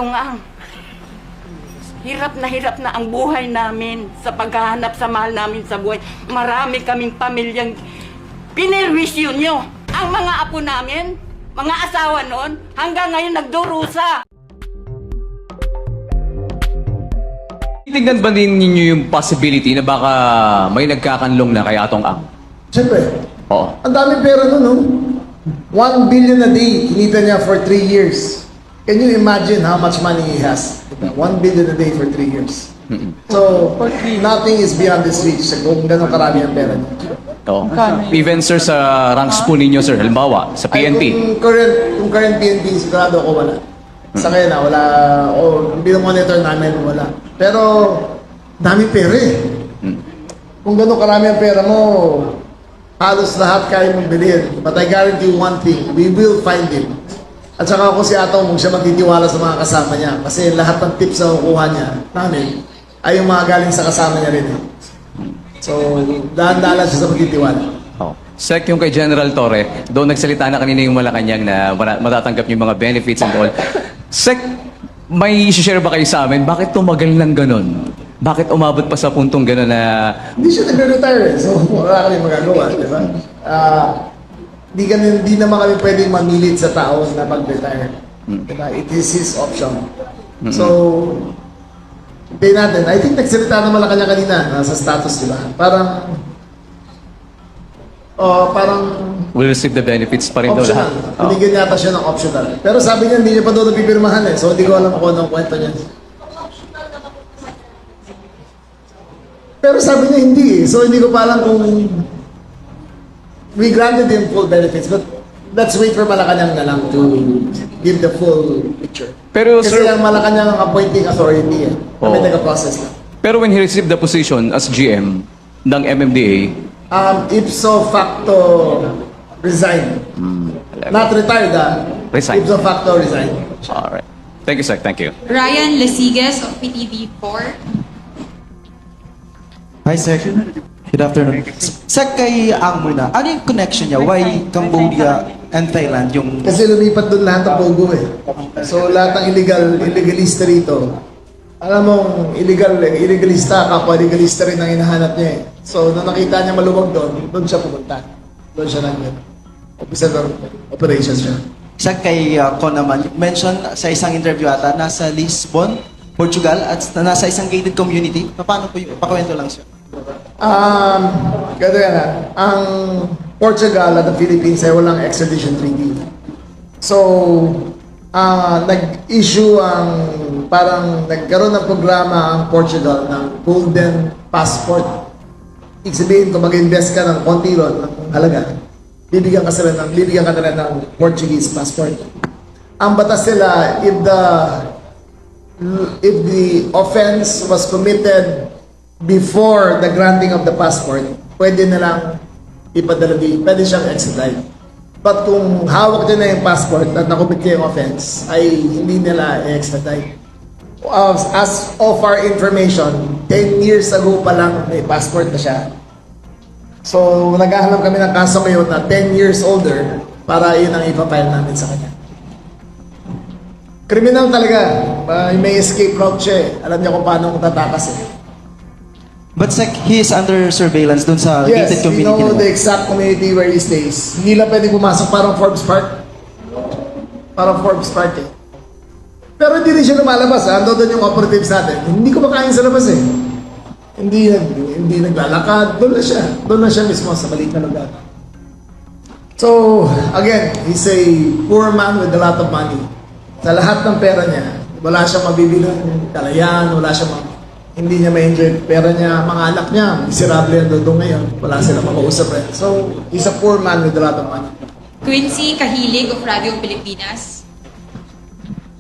Atong ang hirap na ang buhay namin sa paghahanap sa mahal namin sa buhay. Marami kaming pamilyang pinirwisyo nyo. Ang mga apo namin, mga asawa noon, hanggang ngayon nagdurusa. Tingnan ba din ninyo yung possibility na baka may nagkakanlong na kay Atong Ang? Siyempre. Oo. Ang daming pera nun, no? 1 billion a day, kinita niya for 3 years. Can you imagine how much money he has? 1 billion a day for 3 years. So, nothing is beyond his reach kung gano'ng karami ang pera niya. Oo. Even sir sa ranks po ninyo sir, halimbawa sa Ay, PNP. kung current PNP, sigurado ako wala. Sa kanya na, wala. O, bilang monitor namin, wala. Pero, daming pera eh. Kung gano'ng karami ang pera mo, halos lahat kaya mong bilhin. But I guarantee you one thing, we will find him. At saka ako si Atong, huwag siya magtitiwala sa mga kasama niya. Kasi lahat ng tips na kukuha niya, namin, ay yung mga galing sa kasama niya rin. Eh. So, dahan-dahan siya sa magtitiwala. Oh. Sec, yung kay General Torre, doon nagsalita na kanina yung Malacanang na matatanggap yung mga benefits and all. Sec, may share ba kayo sa amin? Bakit tumagal ng ganun? Bakit umabot pa sa puntong gano'n na... Hindi siya nagre-retire eh. So, wala kami magagawa, di ba? Di naman kami pwedeng mamilit sa tao na mag-retire. Diba? It is his option. So, pay natin. I think nagsalita na Malacanang kanina sa status, di ba? Parang will receive the benefits pa rin daw lahat. optional. Binigyan yata siya ng optional. Pero sabi niya, hindi niya pa doon napipirmahan eh. So, hindi ko alam kung anong kwento niya. Pero sabi niya hindi eh. So, hindi ko pa alam kung we granted him full benefits. But let's wait for Malacanang na lang to give the full picture. Pero Kasi sir, ang Malacanang ang appointing authority eh. Kami Oo. taga-process lang. pero when he received the position as GM ng MMDA, Ipso facto resign. Not retired Resign. Ipso facto resign. alright. Thank you, sir. Thank you. Ryan Lesigues of PTV4. Hi, sir. Good afternoon. Sa kay Ang muna, ano yung connection niya? Why Cambodia and Thailand yung... Kasi lumipat doon lahat ng Pogo eh. So lahat ng illegalista rito, alam mong illegalista, kapwa illegalista rin ang hinahanap niya eh. So nung nakita niya maluwag doon siya pumunta. Doon siya officer ng operations siya. Sa kay Con naman, mention sa isang interview ata, nasa Lisbon, Portugal, at nasa isang gated community. Paano po yung pakwento lang siya? Ganito yan ang Portugal at the Philippines ay walang extradition treaty. So, nag-issue parang nagkaroon ng programa ang Portugal ng Golden Passport. Ibig sabihin, kung mag-invest ka ng konti ron, ng halaga, bibigyan ka na rin ng Portuguese passport. Ang batas nila, if the offense was committed before the granting of the passport, pwede na lang ipadala pwede siyang extradite. But kung hawak din na yung passport at nakumit niya yung offense, ay hindi nila i-extradite. As of our information, 10 years ago pa lang may passport na siya. So, naghahanap kami ng kaso ngayon na 10 years older para yun ang ipapile namin sa kanya. Criminal talaga. May escape route siya eh. Alam niya kung paano tatakas eh. But sec, he is under surveillance dun sa Yes, gated we community know the naman. exact community where he stays. Hindi lang pwede pumasok parang Forbes Park. Parang Forbes Park eh. Pero hindi rin siya lumalabas. Ando doon yung operatives natin. Hindi ko makain sa labas eh. Hindi naglalakad. Doon na siya. Doon na siya mismo sa maliit na lugar. So, again, he's a poor man with a lot of money. Sa lahat ng pera niya, wala siyang mabibilang kalayan, hindi niya ma-enjoy pera niya, mga anak niya, miserable yan doon ngayon, wala silang makausap rin. So, he's a poor man with a lot of money. Quincy Kahilig of Radio Pilipinas.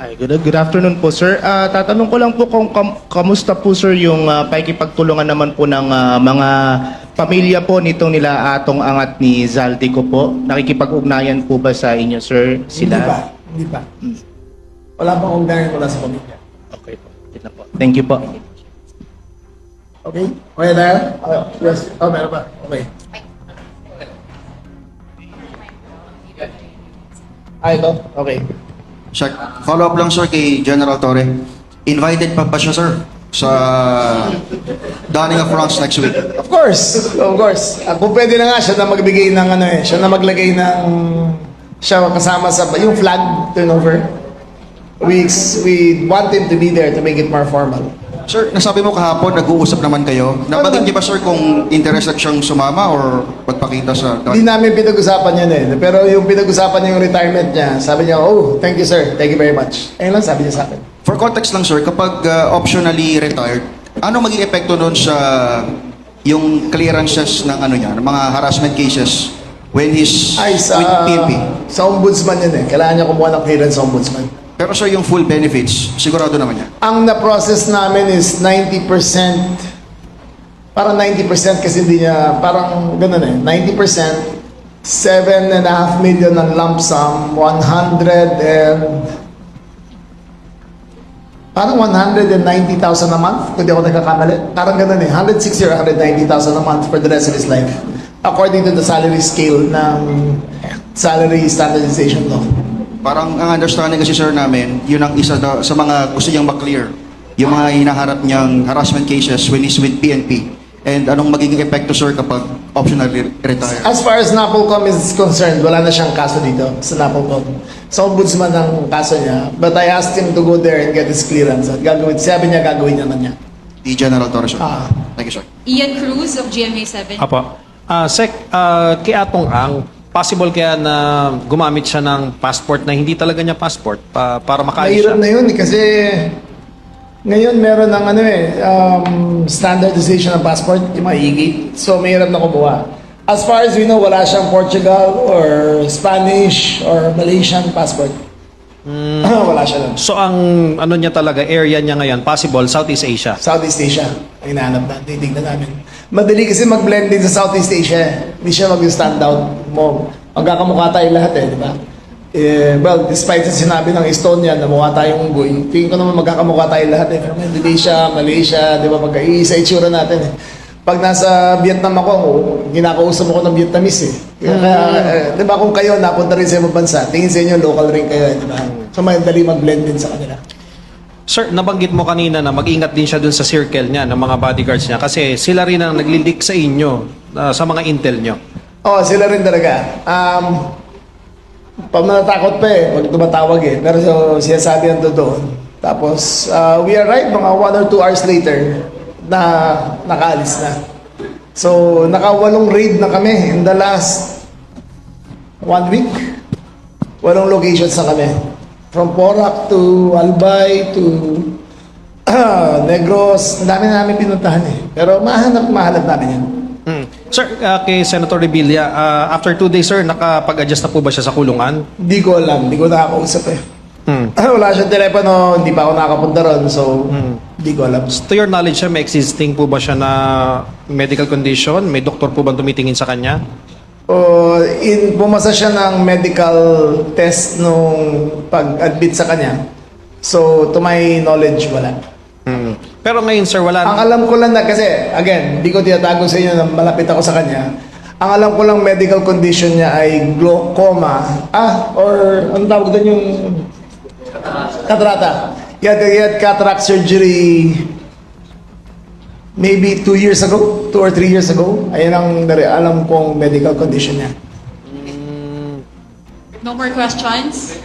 Ay, good afternoon po, sir. Tatanong ko lang po kung kamusta po, sir, yung pakikipagtulungan naman po ng mga pamilya po nitong nila Atong Angat ni Zaldico po. Nakikipag-ugnayan po ba sa inyo, sir? Sila? Hindi pa. Wala pang ugnayan mula sa pamilya. Okay po. Yun na po. Thank you po. Okay? Okay na yan? Yes. Oh, meron pa. Okay. Ito? Okay. Check. Follow up lang sir kay General Torre. Invited pa siya sir sa Dawning of Bronx next week. Of course, of course. Kung pwede na nga, siya na magbigay ng ano eh, siya na maglagay ng, siya kasama sa, yung flag turnover. We want him to be there to make it more formal. Sir, nasabi mo kahapon, nag-uusap naman kayo. Nabanggit niyo ba sir kung interested siyang sumama or magpakita sa... Hindi namin pinag-usapan yun eh. Pero yung pinag-usapan niya yung retirement niya, sabi niya, oh, thank you sir, thank you very much. Ayun lang sabi niya sa akin. For context lang sir, kapag optionally retired, ano maging epekto nun sa yung clearances ng ano niya, ng mga harassment cases when he's Ay, with PNP? sa ombudsman yun eh. Kailangan niya kumuha ng clearance sa ombudsman. Pero sir, yung full benefits, sigurado naman niya. Ang na-process namin is 90%. Parang 90% kasi hindi niya, parang ganun eh. 90%, 7.5 million ng lump sum, 190,000 a month, kung di ako nagkakamali. Parang ganun eh, 160 or 190,000 a month for the rest of his life. According to the salary scale ng salary standardization law. Parang ang understanding kasi sir namin, yun ang isa sa mga gusto niyang maklear. Yung mga hinaharap niyang harassment cases when he's with PNP. And anong magiging epekto sir kapag optionally retire? As far as NAPOLCOM is concerned, wala na siyang kaso dito sa NAPOLCOM. Sa ombudsman ang kaso niya. But I asked him to go there and get his clearance. At gagawin, sabi niya gagawin naman niya. The General Torres sir. Ah. Thank you sir. Ian Cruz of GMA7. Apo. Sec, kay Atong Ang, possible kaya na gumamit siya ng passport na hindi talaga niya passport para makaalis siya? Mahirap na yun eh, kasi ngayon meron ng ano eh, standardization ng passport, yung mga e-gate. So mahirap na kumuha. As far as we know, wala siyang Portugal or Spanish or Malaysian passport. Wala siya doon. So ang ano niya talaga, area niya ngayon, possible, Southeast Asia. Southeast Asia, ang hinahanap natin, titignan namin. Madali kasi mag-blend din sa Southeast Asia. Hindi siya mag-stand out mo. Magkakamukha tayo lahat eh, di ba? Well, despite sa sinabi ng Estonia na mukha tayong unggoy, tingin ko naman magkakamukha tayo lahat eh. Pero Indonesia, Malaysia, di ba? Magka-iisa itsura natin eh. Pag nasa Vietnam ako, kinakausap ako ng Vietnamese eh. Kaya, di ba kung kayo napunta rin sa ibang bansa, tingin sa inyo local rin kayo eh, di ba? So madali mag-blend din sa kanila. Sir, nabanggit mo kanina na mag-ingat din siya dun sa circle niya, ng mga bodyguards niya, kasi sila rin ang naglilik sa inyo, sa mga intel niyo. Oo, sila rin talaga. Pag natatakot pa eh, pag tumatawag eh. Pero siya sabi ang doon. Tapos, we arrived mga 1 or 2 hours later na nakaalis na. So, naka-8 raid na kami in the last 1 week. 8 locations na kami. From Porac to Albay to Negros. Ang dami na namin pinuntahan eh. Pero mahanap namin yan. Sir, kay Senator Revilla, after 2 days, sir, nakapag-adjust na po ba siya sa kulungan? Hindi ko alam. Hindi ko nakakausap eh. Wala siyang telepono. Hindi pa ako nakapunta ron. So, hindi ko alam. To your knowledge, sir, may existing po ba siya na medical condition? May doktor po ba tumitingin sa kanya? Pumasa siya ng medical test nung pag-admit sa kanya. So, to my knowledge, wala. Pero ngayon, sir, wala Ang alam ko lang na, kasi, again, di ko tinatago sa inyo na malapit ako sa kanya. Ang alam ko lang medical condition niya ay glaucoma. Or, ano tawag doon yung... Catarata. He had cataract surgery maybe 2 years ago, 2 or 3 years ago. Ayun ang alam kong medical condition niya. No more questions?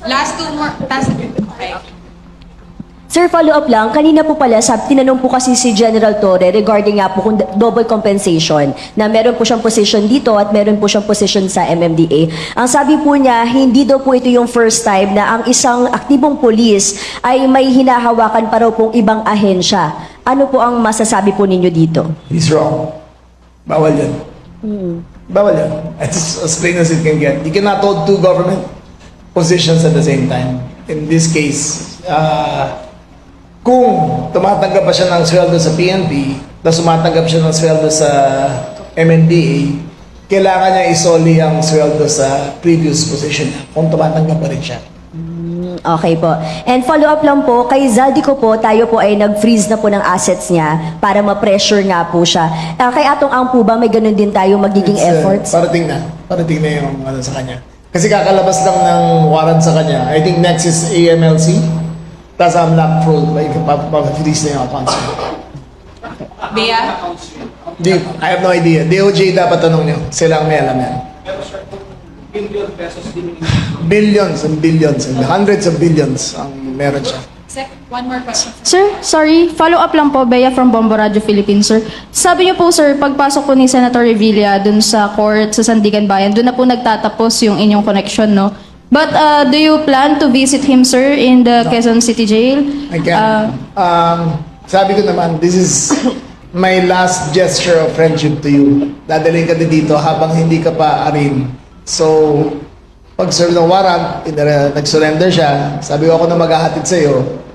Last 2 more. Okay. Sir, follow-up lang. Kanina po pala, tinanong po kasi si General Torre regarding nga po kung double compensation, na meron po siyang position dito at meron po siyang position sa MMDA. Ang sabi po niya, hindi daw po ito yung first time na ang isang aktibong polis ay may hinahawakan pa raw pong ibang ahensya. Ano po ang masasabi po ninyo dito? He's wrong. Bawal yan. Bawal yan. It's as plain as it can get. You cannot hold 2 government positions at the same time. In this case, kung tumatanggap pa siya ng sweldo sa PNP, tapos tumatanggap siya ng sweldo sa MMDA, kailangan niya isoli ang sweldo sa previous position niya kung tumatanggap pa rin siya. Okay po. And follow-up lang po, kay Zaldico po, tayo po ay nag-freeze na po ng assets niya para ma-pressure nga po siya. Kay Atong Ang po ba, may ganun din tayo magiging efforts? Parating na yung ano sa kanya. Kasi kakalabas lang ng warrant sa kanya. I think next is AMLC. Tapos unlock fraud. Papapiliis na yung accounts niya. Bea? I have no idea. DOJ dapat tanong niyo. Sila ang may alam yan. Billions and billions and hundreds of billions ang meron siya. Sec, one more question. Sir, sorry, follow up lang po, Bea from Bombo Radio Philippines, sir. Sabi niyo po, sir, pagpasok po ni Senator Revilla dun sa court sa Sandigan Bayan, dun na po nagtatapos yung inyong connection, no? But do you plan to visit him, sir, in the Quezon City Jail? Again, sabi ko naman, this is my last gesture of friendship to you. Dadalhin ka din dito habang hindi ka pa arin. So, pag-serve ng warrant, nag-surrender siya, sabi ko ako na maghahatid sa'yo.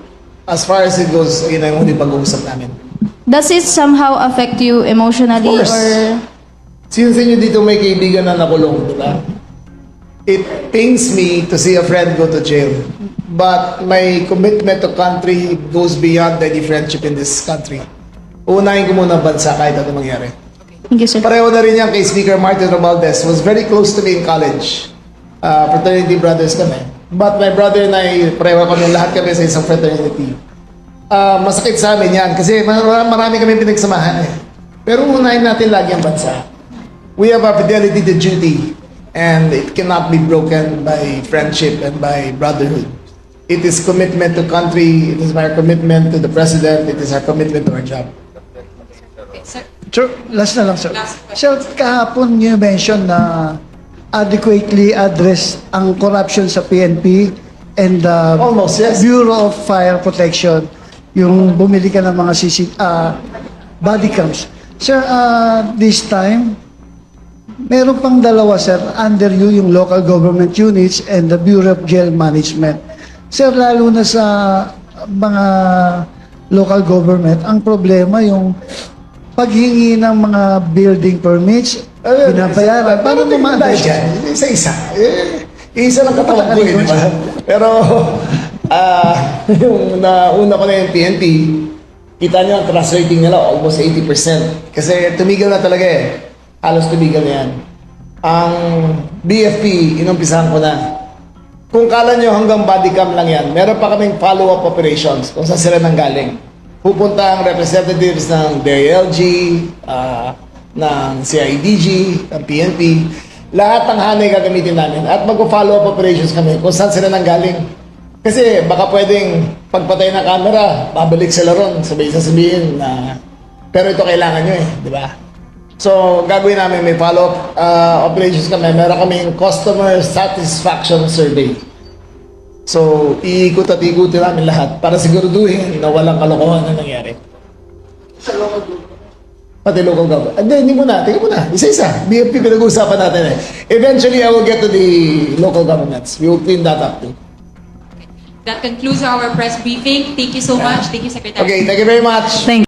As far as it goes, yun ang huli pag-uusap namin. Does it somehow affect you emotionally Of course. or... Sino sa inyo dito may kaibigan na nakulong, di ba? It pains me to see a friend go to jail. But my commitment to country goes beyond any friendship in this country. Unahin ko muna ang bansa kahit ano mangyari. Thank you, sir. Pareho na rin yan kay Speaker Martin Romualdez. Was very close to me in college. Fraternity brothers kami. But my brother and I, pareho kami, lahat kami sa isang fraternity. Masakit sa amin yan kasi marami kami pinagsamahan eh. Pero unahin natin lagi ang bansa. We have a fidelity to duty and it cannot be broken by friendship and by brotherhood. It is commitment to country, it is our commitment to the president, it is our commitment to our job. Okay, sir. Sir, last na lang, sir. Last question. Sir, kahapon you mentioned na adequately address ang corruption sa PNP and the Almost, yes. Bureau of Fire Protection, yung bumili ka ng mga body cams. Sir, this time, meron pang dalawa, sir, under you, yung local government units and the Bureau of Jail Management. Sir, lalo na sa mga local government, ang problema yung paghingi ng mga building permits, binabayaran. Paano ma-manage? Isa-isa. Isa lang katawan ko, di ba? Pero, yung nauna ko na yung PNP, kita nyo ang trust rating nila, almost 80%. Kasi tumigil na talaga eh. Halos tumigil na yan. Ang BFP, inumpisahan ko na. Kung kala nyo hanggang body cam lang yan, meron pa kaming follow-up operations kung saan sila nanggaling. Pupunta ang representatives ng DILG, ng CIDG, ng PNP. Lahat ng hanay gagamitin namin at mag-follow up operations kami kung saan sila nanggaling. Kasi baka pwedeng pagpatay ng camera, babalik sila ron, sabihin na pero ito kailangan nyo eh, di ba? So, gagawin namin, may follow-up operations kami. Meron kaming customer satisfaction survey. So, iikot at ikutin namin lahat para siguraduhin na walang kalokohan na nangyari. Pati local government. Hindi muna. Tingnan mo na. Isa-isa. BFP pinag-uusapan natin eh. Eventually, I will get to the local governments. We will clean that up too. That concludes our press briefing. Thank you so much. Thank you, Secretary. Okay, thank you very much.